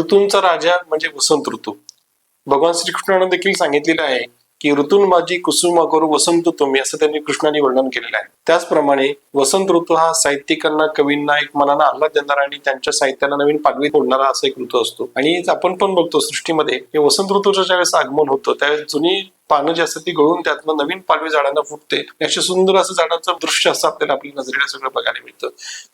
ऋतूंचा राजा म्हणजे वसंत ऋतू. भगवान श्रीकृष्णाने देखील सांगितलेलं आहे की ऋतून माझी कुसुम करू वसंत तुम्ही, असं त्यांनी कृष्णाने वर्णन केलेलं आहे. त्याचप्रमाणे वसंत ऋतू हा साहित्यिकांना, कवींना एक मनाला आल्हाद देणारा आणि त्यांच्या साहित्याला नवीन पालवी फोडणारा असा एक ऋतू असतो. आणि आपण पण बघतो सृष्टीमध्ये हे वसंत ऋतूचं ज्यावेळेस आगमन होतं त्यावेळेस जुनी पानं जी असतात ती गळून त्यातनं नवीन पालवी झाडांना फुटते. अशा सुंदर असं झाडांचं दृश्य असं आपल्याला आपल्या नजरेला सगळं बघायला मिळतं.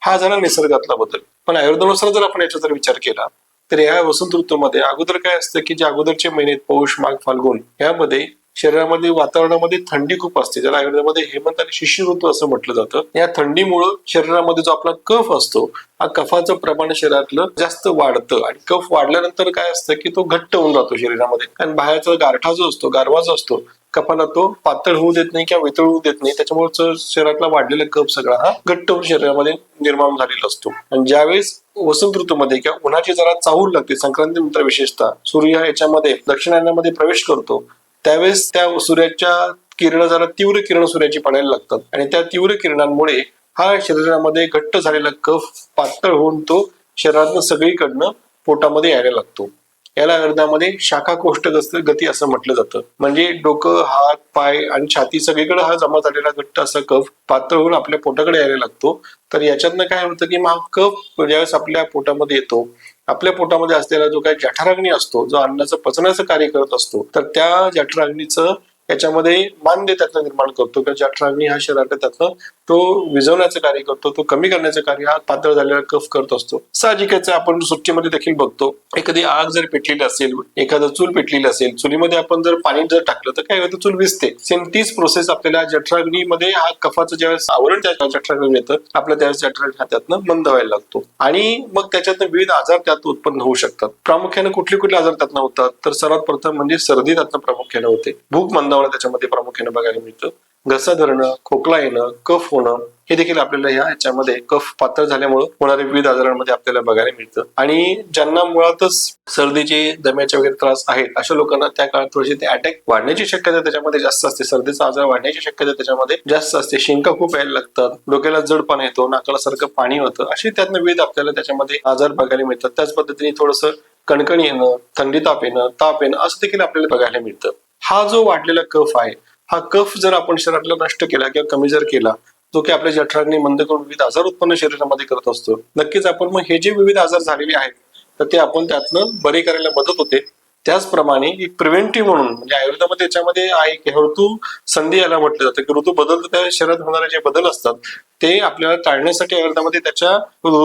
हा झाला निसर्गातला बदल. पण आयुर्वेदानुसार जर आपण याचा जर विचार केला तर या वसंत ऋतूमध्ये अगोदर काय असतं की जे अगोदरचे महिने पौष, माघ, फाल्गुन यामध्ये शरीरामध्ये वातावरणामध्ये थंडी खूप असते, ज्याला आयुर्वेदामध्ये हेमंत आणि शिशिर ऋतू असं म्हटलं जातं. या थंडीमुळे शरीरामध्ये जो आपला कफ असतो हा कफाचं प्रमाण शरीरातलं जास्त वाढतं आणि कफ वाढल्यानंतर काय असतं की तो घट्ट होऊन जातो शरीरामध्ये. कारण बाहेरचा गारठा जो असतो, गारवा जो असतो, कफाला तो पातळ होऊ देत नाही किंवा वितळ होऊ देत नाही. त्याच्यामुळे शरीरातला वाढलेला कफ सगळा हा घट्ट होऊन शरीरामध्ये निर्माण झालेला असतो. आणि ज्यावेळेस वसंत ऋतूमध्ये किंवा उन्हाची जरा चाहूल लागते, संक्रांतीनंतर विशेषतः सूर्य याच्यामध्ये दक्षिणायनामध्ये प्रवेश करतो, त्यावेळेस त्या सूर्याच्या किरण जरा तीव्र किरण सूर्याची पडायला लागतात आणि त्या तीव्र किरणांमुळे हा शरीरामध्ये घट्ट झालेला कफ पातळ होऊन तो शरीरातनं सगळीकडनं पोटामध्ये यायला लागतो. याला आयुर्वेदामध्ये शाखा कोष्ठ गती असं म्हटलं जातं. म्हणजे डोकं, हात, पाय आणि छाती सगळीकडे हा जमा झालेला घट्ट असा कफ पातळ होऊन आपल्या पोटाकडे यायला लागतो. तर याच्यातनं काय होतं की मग कफ ज्यावेळेस आपल्या पोटामध्ये येतो, आपल्या पोटामध्ये असलेला जो काही जठराग्नी असतो, जो अन्नाचं पचनाचं कार्य करत असतो, तर त्या जठराग्नीचं याच्यामध्ये मांद्य त्यातनं निर्माण करतो. किंवा जठराग्नी हा शरीरात त्यातनं तो विझवण्याचं कार्य करतो, तो कमी करण्याचं कार्य हा पातळ झालेला कफ करत असतो. साहजिकच आपण सुट्टीमध्ये देखील बघतो, एखादी आग जर पेटलेली असेल, एखादं चूल पेटलेली असेल, चुलीमध्ये आपण जर पाणी जर टाकलं तर काय होतं, चूल विझते. सेम तीच प्रोसेस आपल्याला जठराग्नीमध्ये हा कफाचं ज्यावेळेस आवरण त्या जठराग्नी येतं, आपल्या त्यावेळेस जठराग्नी त्यातनं मंद व्हायला लागतो आणि मग त्याच्यातनं विविध आजार त्यात उत्पन्न होऊ शकतात. प्रामुख्याने कुठले कुठले आजार त्यातनं होतात तर सर्वात प्रथम म्हणजे सर्दी त्यातनं प्रामुख्याने होते. भूक मंदावणं त्याच्यामध्ये प्रामुख्याने बघायला मिळतं. घसा धरणं, खोकला येणं, कफ होणं हे देखील आपल्याला याच्यामध्ये कफ पातळ झाल्यामुळे होणारे विविध आजारांमध्ये आपल्याला बघायला मिळतं. आणि ज्यांना मुळातच सर्दीचे, दम्याचे वगैरे त्रास आहेत अशा लोकांना त्या काळात थोडीशी ते अटॅक वाढण्याची शक्यता त्याच्यामध्ये जास्त असते. सर्दीचा आजार वाढण्याची शक्यता त्याच्यामध्ये जास्त असते. शिंका खूप यायला लागतात, डोक्याला जडपणा येतो, नाकाला सारखं पाणी होतं, असे त्यातनं विविध आपल्याला त्याच्यामध्ये आजार बघायला मिळतात. त्याच पद्धतीने थोडंसं कणकण येणं, थंडी ताप येणं असं देखील आपल्याला बघायला मिळतं. हा जो वाढलेला कफ आहे, हा कफ जर आपण शरीरातला नष्ट केला किंवा कमी जर केला, जो की आपल्या जठराग्नी मंद करून विविध आजार उत्पन्न शरीरामध्ये करत असतो, नक्कीच आपण मग हे जे विविध आजार झालेले आहेत तर ते आपण त्यातनं बरे करायला मदत होते. त्याचप्रमाणे एक प्रिव्हेंटिव्ह म्हणून म्हणजे आयुर्वेदामध्ये याच्यामध्ये आहे की ऋतू संधी याला म्हटलं जातं की ऋतू बदलतं त्या शरीरात होणारे जे बदल असतात ते आपल्याला टाळण्यासाठी आयुर्वेदामध्ये त्याच्या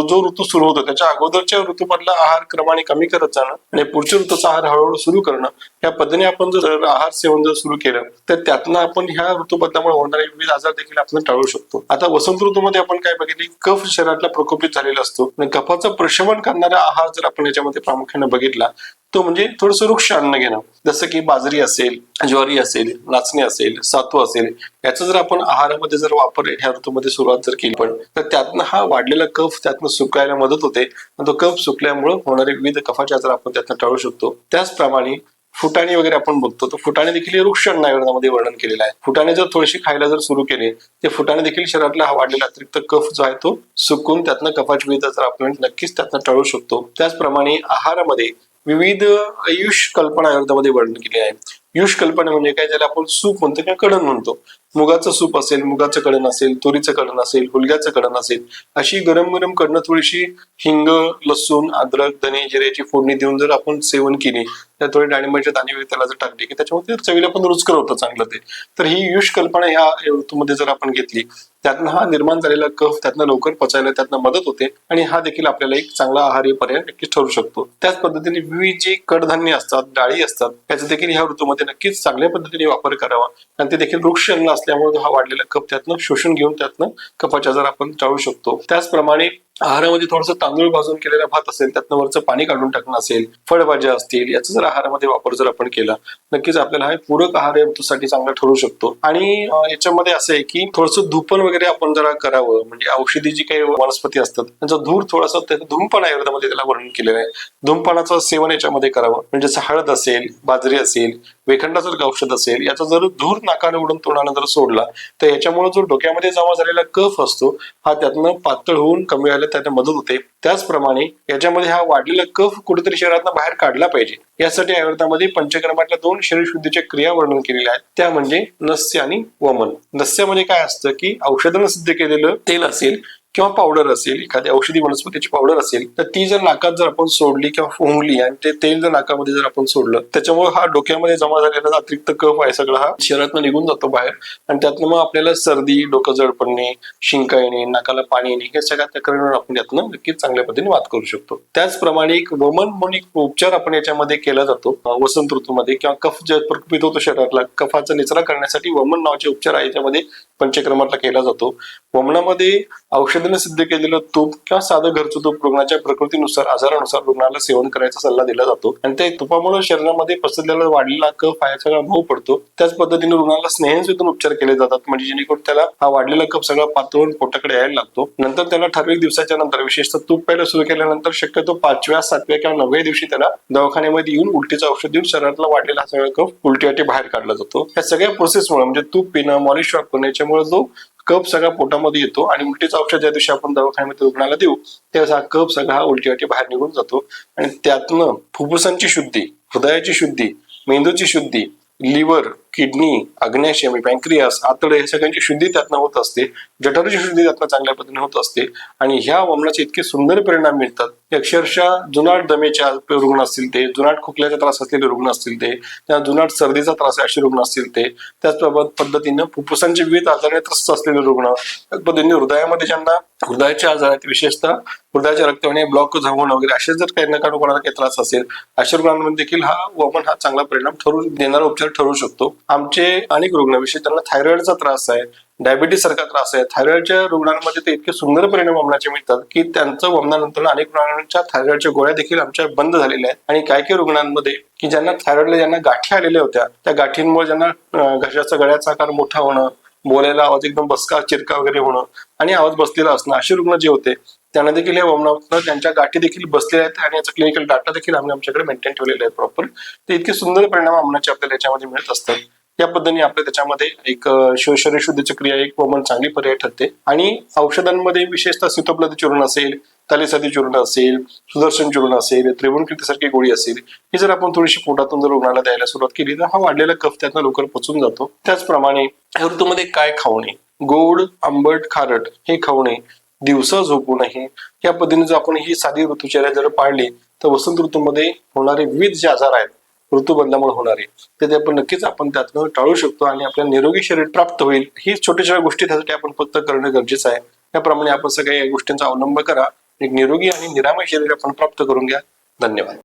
जो ऋतू सुरू होतो त्याच्या अगोदरच्या ऋतूमधला आहार क्रमाने कमी करत जाणं आणि पुढच्या ऋतूचा आहार हळूहळू सुरू करणं, या पद्धतीने आपण जर आहार सेवन जर सुरू केलं तर त्यातनं आपण ह्या ऋतूबदलामुळे होणारे विविध आजार देखील आपण टाळू शकतो. आता वसंत ऋतूमध्ये आपण काय बघितले, कफ शरीरातला प्रकोपित झालेला असतो आणि कफाचं प्रशमन करणारा आहार जर आपण याच्यामध्ये प्रामुख्याने बघितला तो म्हणजे थोडंसं वृक्ष अन्न घेणं, जसं की बाजरी असेल, ज्वारी असेल, नाचणी असेल, सातू असेल, याचा जर आपण आहारामध्ये जर वापर ह्या ऋतूमध्ये सुरुवात जर केली पण तर त्यातनं हा वाढलेला कफ त्यातनं सुकायला मदत होते आणि तो कफ सुकल्यामुळे होणारे विविध कफाचे आजार आपण त्यातनं टाळू शकतो. त्याचप्रमाणे फुटाणे वगैरे आपण बघतो तर फुटाणे देखील वृक्ष अन्न आयुर्वेदामध्ये वर्णन केलेलं आहे. फुटाणे जर थोडीशी खायला जर सुरू केले ते फुटाणे देखील शरीरातला हा वाढलेला अतिरिक्त कफ जो आहे तो सुकून त्यातनं कफाचे विविध आजार आपण नक्कीच त्यातनं टाळू शकतो. त्याचप्रमाणे आहारामध्ये विविध आयुष कल्पना आयुर्वेदामध्ये वर्णन केली आहे. आयुष कल्पना म्हणजे काय, ज्याला आपण सूप म्हणतो किंवा कडण म्हणतो. मुगाचं सूप असेल, मुगाचं कडण असेल, तुरीचं कडण असेल, हुलग्याचं कडण असेल, अशी गरम गरम कडणं थोडीशी हिंग, लसूण, अद्रक, धने, जिऱ्याची फोडणी देऊन जर आपण सेवन केली, त्या थोडे डाळिंबाचे दाणे वगैरे त्याला जर टाकले की त्याच्यामध्ये चवीला पण रुचकर होतं चांगलं ते. तर ही आयुष कल्पना ह्या ऋतूमध्ये जर आपण घेतली त्यातनं हा निर्माण झालेला कफ त्यातनं लवकर पचायला त्यातनं मदत होते आणि हा देखील आपल्याला एक चांगला आहारी पर्याय नक्कीच ठरू शकतो. त्याच पद्धतीने विविध जे कडधान्य असतात, डाळी असतात, याचा देखील ह्या ऋतूमध्ये नक्कीच चांगल्या पद्धतीने वापर करावा आणि ते देखील वृक्ष अन्न असल्यामुळे हा वाढलेला कफ त्यातनं शोषून घेऊन त्यातनं कफाचे आजार आपण टाळू शकतो. त्याचप्रमाणे आहारामध्ये थोडंसं तांदूळ भाजून केलेला भात असेल, त्यातनं वरचं पाणी काढून टाकणं असेल, फळभाज्या असतील, याचा जर आहारामध्ये वापर जर आपण केला नक्कीच आपल्याला हा पूरक आहार या ऋतूसाठी चांगला ठरू शकतो. आणि याच्यामध्ये असं आहे की थोडंसं धूपन वगैरे आपण जरा करावं, म्हणजे औषधी जी काही वनस्पती असतात त्यांचा धूर थोडासा, धूमपान आयुर्वेदामध्ये त्याला वर्णन केलेलं आहे. धूमपानाचं सेवन याच्यामध्ये करावं, म्हणजे जसं हळद असेल, बाजरी असेल, वेखंडासारखं औषध असेल, याचा जर धूर नाकाने उडून तोंडाने जर सोडला तर याच्यामुळे जो डोक्यामध्ये जमा झालेला कफ असतो हा त्यातनं पातळ होऊन कमी व्हायला त्याला मदत होते. त्याचप्रमाणे याच्यामध्ये हा वाढलेला कफ कुठेतरी शरीरातून बाहेर काढला पाहिजे, यासाठी आयुर्वेदामध्ये पंचकर्मातल्या 2 शरीर शुद्धीच्या क्रिया वर्णन केलेल्या आहेत. त्या म्हणजे नस्य आणि वमन. नस्यामध्ये काय असतं की औषधानं सिद्ध केलेलं तेल असेल किंवा पावडर असेल, एखादी औषधी वनस्पतीची पावडर असेल तर ती जर नाकात जर आपण सोडली किंवा फुंकली आणि ते तेल जर नाकामध्ये जर आपण सोडलं, त्याच्यामुळे हा डोक्यामध्ये जमा झालेला अतिरिक्त कफ आहे सगळा हा शरीरातून निघून जातो बाहेर आणि त्यातनं मग आपल्याला सर्दी, डोकं जड पडणे, शिंका येणे, नाकाला पाणी येणे हे सगळ्या तक्रारींवर आपण यातनं नक्कीच चांगल्या पद्धतीने मात करू शकतो. त्याचप्रमाणे एक वमन म्हणून एक उपचार आपण याच्यामध्ये केला जातो वसंत ऋतूमध्ये, किंवा कफ जे प्रकोपित होतो शरीरातला कफाचा निचरा करण्यासाठी वमन नावाचे उपचार याच्यामध्ये पंचक्रमातला केला जातो. वमनामध्ये औषधाने सिद्ध केलेलं तूप किंवा साधं घरचं तूप रुग्णाच्या प्रकृतीनुसार, आजारानुसार रुग्णाला सेवन करायचा सल्ला दिला जातो आणि ते तुपामुळे शरीरामध्ये पसरलेला वाढलेला कफ आहे सगळा मऊ पडतो. त्याच पद्धतीने रुग्णाला स्नेहसून उपचार केले जातात, म्हणजे जेणेकरून त्याला हा वाढलेला कफ सगळा पातळून पोटाकडे यायला लागतो. नंतर त्याला ठराविक दिवसाच्या नंतर, विशेषतः तूप प्यायला सुरू केल्यानंतर शक्यतो 5व्या, 7व्या किंवा 9व्या दिवशी त्याला दवाखान्यामध्ये येऊन उलटीचं औषध देऊन शरीरातला वाढलेला सगळा कफ उलटीवाटी बाहेर काढला जातो. या सगळ्या प्रोसेसमुळे म्हणजे तूप पिणं, मॉलिश वापरणं याच्यामुळे जो कफ सगळा पोटामध्ये येतो आणि उलटीचं औषध ज्या दिवशी आपण दवाखान्यामध्ये रुग्णाला देऊ त्यावेळेस हा कफ सगळा हा उलटीवाटी बाहेर निघून जातो आणि त्यातनं फुफ्फुसांची शुद्धी, हृदयाची शुद्धी, मेंदूची शुद्धी, लिव्हर, किडनी, अग्न्याशय, पॅन्क्रियास, आतडे हे सगळ्यांची शुद्धी त्यातनं होत असते. जठराची शुद्धी त्यातनं चांगल्या पद्धतीने होत असते आणि ह्या वमनाचे इतके सुंदर परिणाम मिळतात. अक्षरशः जुनाट दमेच्या रुग्ण असतील ते, जुनाट खोकल्याचा त्रास असलेले रुग्ण असतील ते, त्या जुनाट सर्दीचा त्रास असे रुग्ण असतील ते, त्याच पद्धतीनं फुफ्फुसांचे विविध आजाराने त्रस्त असलेले रुग्ण, त्याच पद्धतीने हृदयामध्ये ज्यांना हृदयाचे आजार आहेत, विशेषतः हृदयाच्या रक्तवाहिन्या ब्लॉक होणं वगैरे असे जर काही नका कोणाला काही त्रास असेल अशा रुग्णांमध्ये देखील हा वमन हा चांगला परिणाम ठरू देणारा उपचार ठरू शकतो. आमचे अनेक रुग्ण, विशेष त्यांना थायरॉइडचा त्रास आहे, डायबिटीस सारखा त्रास आहे, थायरॉइडच्या रुग्णांमध्ये ते इतके सुंदर परिणाम वमनाचे मिळतात की त्यांचं वमनानंतर अनेक रुग्णांच्या थायरॉइडच्या गोळ्या देखील आमच्या बंद झालेल्या आहेत. आणि काही काही रुग्णांमध्ये की ज्यांना थायरॉइडला ज्यांना गाठी आलेल्या होत्या, त्या गाठींमुळे ज्यांना घशाचा गळ्याचा आकार मोठा होणं, बोलायला आवाज एकदम बसका चिरका वगैरे होणं आणि आवाज बसलेला असणं, असे रुग्ण जे होते त्यांना देखील या वमनातनं त्यांच्या गाठी देखील बसलेल्या आहेत आणि याचा क्लिनिकल डाटा देखील आम्ही आमच्याकडे मेंटेन ठेवलेला आहे प्रॉपर. ते इतके सुंदर परिणाम वमनाचे आपल्याला याच्यामध्ये मिळत असतात. या पद्धतीने आपल्या त्याच्यामध्ये एक शरीर शुद्धीची क्रिया एक वमन चांगली पर्याय ठरते. आणि औषधांमध्ये विशेषतः सीतोपलती चूर्ण असेल, तालीसादी चूर्ण असेल, सुदर्शन चूर्ण असेल, त्रिभुवनकीर्तीसारखी गोळी असेल, ही जर आपण थोडीशी पोटातून जर रुग्णाला द्यायला सुरुवात केली तर हा वाढलेला कफ त्यातनं लवकर पचून जातो. त्याचप्रमाणे या ऋतूमध्ये काय खाऊ नये, गोड, आंबट, खारट हे खाऊ नये, दिवसा झोपू नये. या पद्धतीने जर आपण ही साधी ऋतुचर्या जर पाळली तर वसंत ऋतूमध्ये होणारे विविध जे आजार आहेत ऋतू बदलामुळे होणारे ते आपण नक्कीच आपण त्यातनं टाळू शकतो आणि आपल्याला निरोगी शरीर प्राप्त होईल. ही छोट्या छोट्या गोष्टी त्यासाठी आपण फक्त करणं गरजेचं आहे. त्याप्रमाणे आपण सगळ्या या गोष्टींचा अवलंब करा, एक निरोगी आणि निरामय शरीर आपण प्राप्त करून घ्या. धन्यवाद.